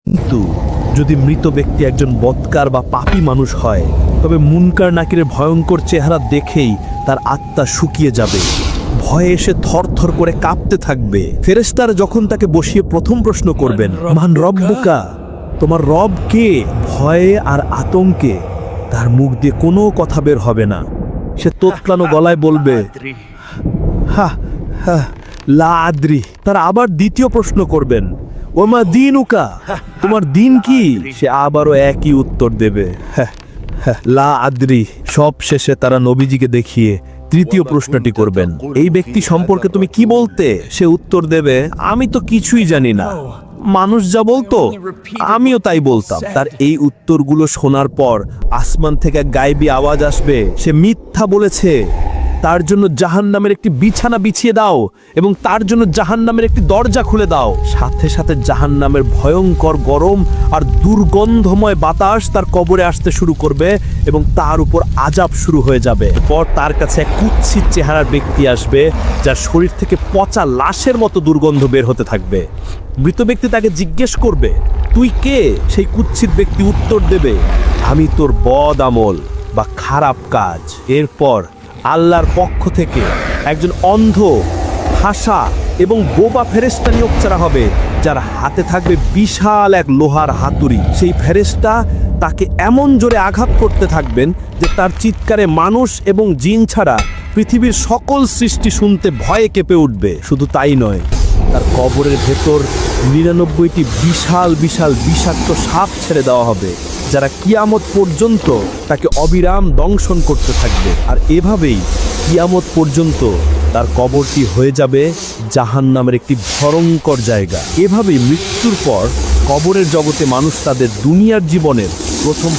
কিন্তু যদি মৃত ব্যক্তি একজন বদকার বা পাপী মানুষ হয়, তবে মুনকার নাকিরের ভয়ঙ্কর চেহারা দেখেই তার আত্মা শুকিয়ে যাবে, ভয়ে এসে থরথর করে কাঁপতে থাকবে। ফেরেশতারা যখন তাকে বসিয়ে প্রথম প্রশ্ন করবেন, মান রব্বুকা, তোমার রব কে, ভয়ে আর আতঙ্কে তার মুখ দিয়ে কোনো কথা বের হবে না। সে তোতলানো গলায় বলবে, হা হা লা আদ্রি। তারা আবার দ্বিতীয় প্রশ্ন করবেন, ওমা দিনুকা, তোমার দিন কি? সে আবারও একই উত্তর দেবে, হ্যাঁ হ্যাঁ লা আদ্রি। সব শেষে তারা নবীজিকে দেখিয়ে তৃতীয় প্রশ্নটি করবেন, এই ব্যক্তি সম্পর্কে তুমি কি বলতে? সে উত্তর দেবে, আমি তো কিছুই জানি না, মানুষ যা বলতো আমিও তাই বলতাম। তার এই উত্তরগুলো শোনার পর আসমান থেকে গায়েবী আওয়াজ আসবে, সে মিথ্যা বলেছে, তার জন্য জাহান্নামের একটি বিছানা বিছিয়ে দাও এবং তার জন্য জাহান্নামের একটি দরজা খুলে দাও। সাথে সাথে জাহান্নামের ভয়ঙ্কর গরম আর দুর্গন্ধময় বাতাস তার কবরে আসতে শুরু করবে এবং তার উপর আযাব শুরু হয়ে যাবে। পর তার কাছে এক কুৎসিত চেহারার ব্যক্তি আসবে, যার শরীর থেকে পচা লাশের মতো দুর্গন্ধ বের হতে থাকবে। মৃত ব্যক্তি তাকে জিজ্ঞেস করবে, তুই কে? সেই কুৎসিত ব্যক্তি উত্তর দেবে, আমি তোর বদ আমল বা খারাপ কাজ। এরপর আল্লাহর পক্ষ থেকে একজন অন্ধ, হাসা এবং বোবা ফেরেশতা নিয়োগ করা হবে, যার হাতে থাকবে বিশাল এক লোহার হাতুড়ি। সেই ফেরেশতা তাকে এমন জোরে আঘাত করতে থাকবেন যে তার চিৎকারে মানুষ এবং জিন ছাড়া পৃথিবীর সকল সৃষ্টি শুনতে ভয়ে কেঁপে উঠবে। শুধু তাই নয়, তার কবরের ভেতর ৯৯টি বিশাল বিশাল বিষাক্ত সাপ ছেড়ে দেওয়া হবে, যারা কিয়ামত পর্যন্ত তাকে অবিরাম দংশন করতে থাকবে। আর এভাবেই কিয়ামত পর্যন্ত তার কবরটি হয়ে যাবে জাহান্নামের একটি ভয়ঙ্কর জায়গা। এভাবেই মৃত্যুর পর কবরের জগতে মানুষ তাদের দুনিয়ার জীবনের প্রথম